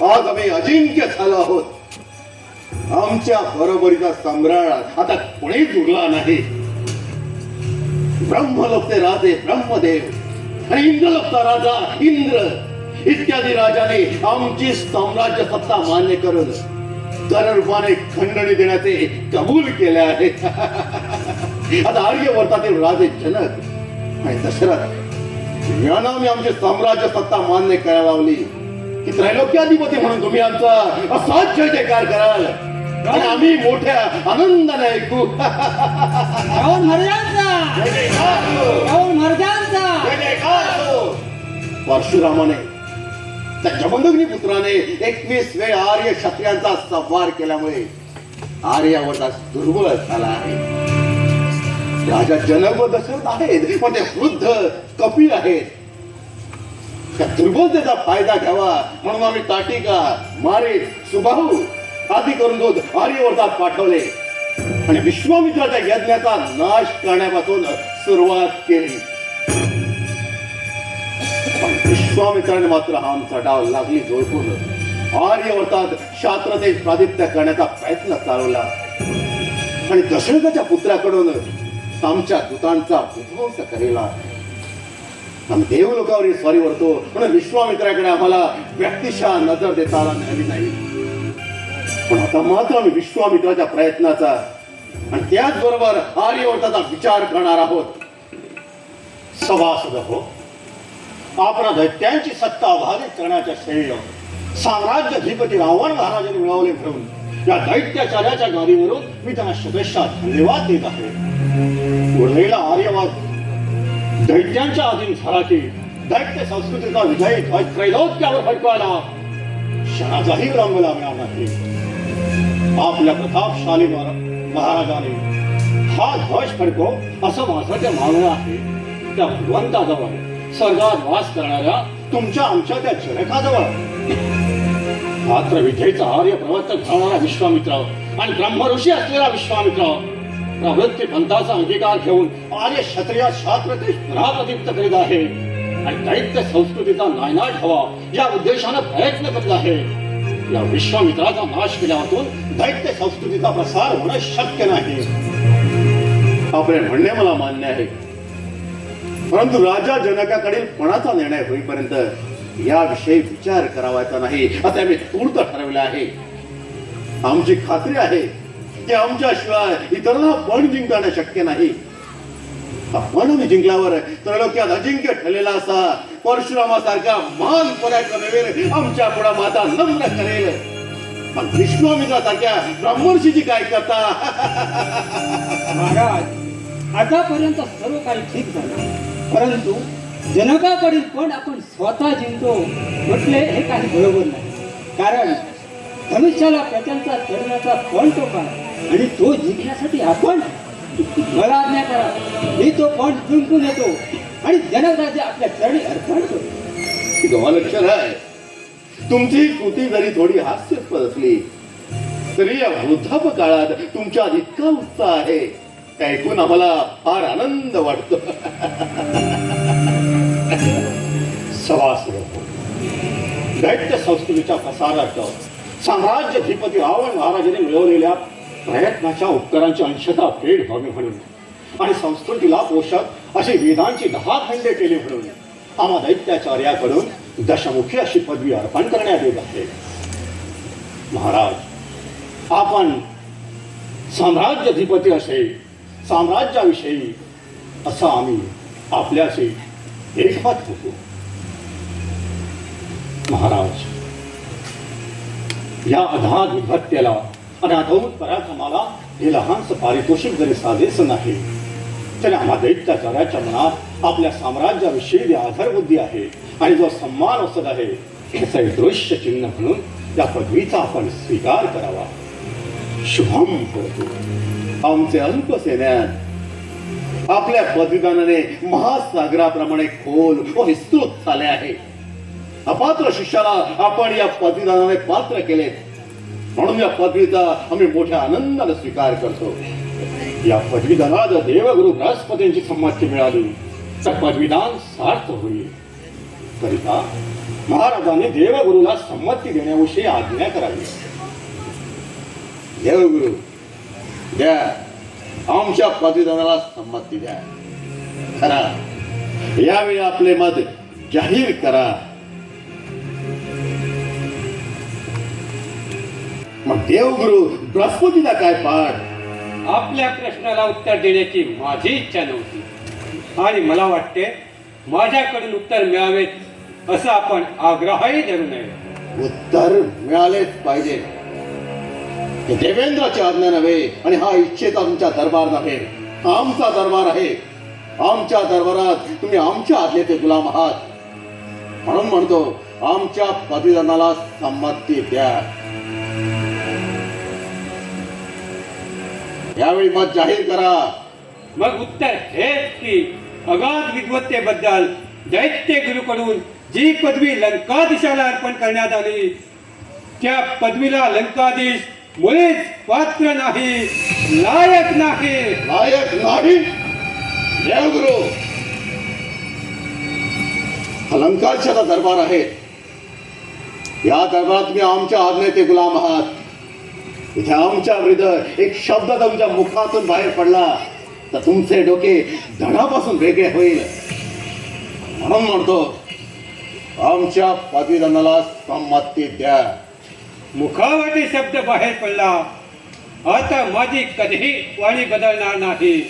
आज आम्ही अजिंक्य झालो आहोत. आमच्या बरोबरीचा सम्राट आता कोणीच उरला नाही. ब्रह्मलोकचे राजे ब्रह्मदेव आणि इंद्रलोकचा राजा इंद्र इत्यादी राजाने आमची साम्राज्य सत्ता मान्य करून कररूपाने खंडणी देण्याचे कबूल केले आहे. आता आर्यवर्तातील राजे जनक आणि दशरथ यांना मी आमची साम्राज्य सत्ता मान्य करायला लावली की त्रैलोक्याधिपती म्हणून तुम्ही आमचा असाध्य जयकार कराल आणि आम्ही मोठ्या आनंदाने ऐकू. परशुरामाने त्या जमदग्नी पुत्राने 21 वेळ आर्य क्षत्रियांचा संहार केल्यामुळे आर्यावर्त दुर्बळ झाला आहे. राजा जनक व दशरथ आहेत पण ते वृद्ध कपिल आहेत. त्या दुर्बलतेचा फायदा घ्यावा म्हणून आम्ही ताटिका मारीत सुबाहू आदी करून आर्यवर्तात पाठवले आणि विश्वामित्राच्या यज्ञाचा नाश करण्यापासून सुरुवात केली. विश्वामित्राने मात्र हा आमचा डाव लागली जोडपून आर्यवर्तात शास्त्रते प्रादित्य करण्याचा प्रयत्न चालवला आणि दशरथाच्या पुत्राकडून आमच्या दूतांचा विध्वंस केला. आम्ही देवलोकावरील स्वारी वरतो म्हणून विश्वामित्राकडे आम्हाला व्यक्तिशः नजर देता आली नाही. पण आता मात्र आम्ही विश्वामित्राच्या प्रयत्नाचा आणि त्याचबरोबर आर्यवर्ताचा विचार करणार आहोत. सभासद हो, आपण दैत्यांची सत्ता अबाधित करण्याच्या श्रेय साम्राज्याधिपती रावण महाराजांनी मिळवले म्हणून या दैत्याचार्याच्या गादीवरून मी त्यांना शुभेच्छा धन्यवाद देत आहे. उरलेला आर्यवाद दैत्यांच्या अधीन झाला की दैत्य संस्कृतीचा विजय त्रैलोक्यावर फडकवायला क्षणाचाही विलंबला मिळणार नाही. आपल्या प्रतापशाली महाराजाने हा ध्वज फडको असं माझं ते मागणं आहे. त्या भगवंताजवळ स्वर्गात वास करणाऱ्या तुमच्या आमच्या त्या जनकाजवळ मात्र विद्येचा आर्य प्रवर्तक झाणारा विश्वामित्र आणि ब्रह्मऋषी असलेला विश्वामित्र प्रवृत्ती पंथाचा अंगीकार घेऊन आर्य क्षत्रिय शास्त्रतेश पुन्हा प्रदीप्त करीत आहे आणि दैत्य संस्कृतीचा नायनाट हवा या उद्देशाने प्रयत्न करीत आहे. या विश्वामित्राचा नाश केल्यातून दैत्य संस्कृतीचा प्रसार होणं शक्य नाही. आपले म्हणणे मला मान्य आहे, परंतु राजा जनकाकडील पणाचा निर्णय होईपर्यंत याविषयी विचार करावायचा नाही असे आम्ही तूर्त ठरवले आहे. आमची खात्री आहे की आमच्याशिवाय इतरांना पण जिंकणं शक्य नाही. पण आम्ही जिंकल्यावर त्रैलोक्यात अजिंक्य ठरलेला असा परशुरामासारखा महान पराक्रमवीर आमच्या पुढे माता नम्र करेल. पण विश्वामित्रासारख्या ब्रह्मर्षीची काय करता? महाराज, आतापर्यंत सर्व काही ठीक झालं, परंतु जनकाकडील पण आपण स्वतः जिंकतो म्हटले हे काही बरोबर नाही. कारण धनुष्याला प्रत्यंचा चढण्याचा पण तो काय आणि तो जिंकण्यासाठी आपण मला आज्ञा करा, मी तो पण जिंकून येतो आणि जनकराजे आपल्या चरणी अर्पण करतो. तुम्हाला लक्षात आहे, तुमची कृती जरी थोडी हास्यास्पद असली तरी या वृद्धाप काळात तुमच्यात इतका उत्साह आहे ऐकून आम्हाला फार आनंद वाटतो. सभासद, दैत्य संस्कृतीच्या प्रसारार्थ साम्राज्याधिपती रावण महाराजांनी मिळवलेल्या प्रयत्नाच्या उपकारांची अंशतः फेड व्हावी म्हणून आणि संस्कृतीला पोषक अशी वेदांची 10 खंडे केली म्हणून आम्हा दैत्याचार्याकडून दशमुखी अशी पदवी अर्पण करण्यात येत आहे. महाराज, आपण साम्राज्याधिपती असे साम्राज्याविषयी असं आम्ही आपल्याशी एकमत होतो. महाराज, या अधाद विभत्तेला आणि अधोमुत पराक्रमाला हे लहानसं पारितोषिक जरी साधेच नाही तरी आम्हा दैत्याचार्याच्या मनात आपल्या साम्राज्याविषयी आधारबुद्धी आहे आणि जो सन्मान असत आहे त्याचे दृश्य चिन्ह म्हणून या पदवीचा आपण स्वीकार करावा. शुभम होतो. आमचे अल्प सैन्यात आपल्या पदवीदानाने महासागराप्रमाणे खोल व विस्तृत झाले आहे. अपात्र शिष्याला आपण या पदवीदानाने पात्र केले म्हणून या पदवीचा आम्ही मोठ्या आनंदाने स्वीकार करतो. या पदवीदानात देवगुरु बृहस्पतींची संमती मिळाली तर पदवीदान सार्थ होईल. करिता महाराजांनी देवगुरूला संमती देण्याविषयी आज्ञा करावी. देवगुरु द्या, आमच्या पदवीदानाला संमती द्या. करा, यावेळी आपले मत जाहीर करा. मग देवगुरु बृहस्पतीला काय पाठ? आपल्या प्रश्नाला उत्तर देण्याची माझी इच्छा नव्हती आणि मला वाटते माझ्याकडून उत्तर मिळावेत असं आपण आग्रहही धरू नये. उत्तर मिळालेच पाहिजे. हे देवेंद्राची आज्ञा नव्हे आणि हा इच्छेचा तुमचा दरबार नव्हे, आमचा दरबार आहे. आमच्या दरबारात तुम्ही आमच्या आज्ञेचे गुलाम आहात. म्हणून म्हणतो, आमच्या पदवीदानाला संमती द्या. यावेळी मत जाहीर करा. मग उत्तर हेच की अगाध विद्वत्तेबद्दल दैत्य गुरुकडून जी पदवी लंकाधीशाला अर्पण करण्यात आली त्या पदवीला लंकाधीश मुळीच पात्र नाही, लायक नाही. लायक नाही? देवगुरु, अलंकारचा दरबार आहे. या दरबारात तुम्ही आमच्या आज्ञेचे गुलाम आहात. इथे आमच्या विरुद्ध एक शब्द तुमच्या मुखातून बाहेर पडला तर तुमचे डोके धडापासून वेगळे होईल. म्हणून म्हणतो, आमच्या पदवीदानाला संमती द्या. मुखावाटे शब्द बाहेर पडला आता माझी कधीही वाणी बदलणार नाही.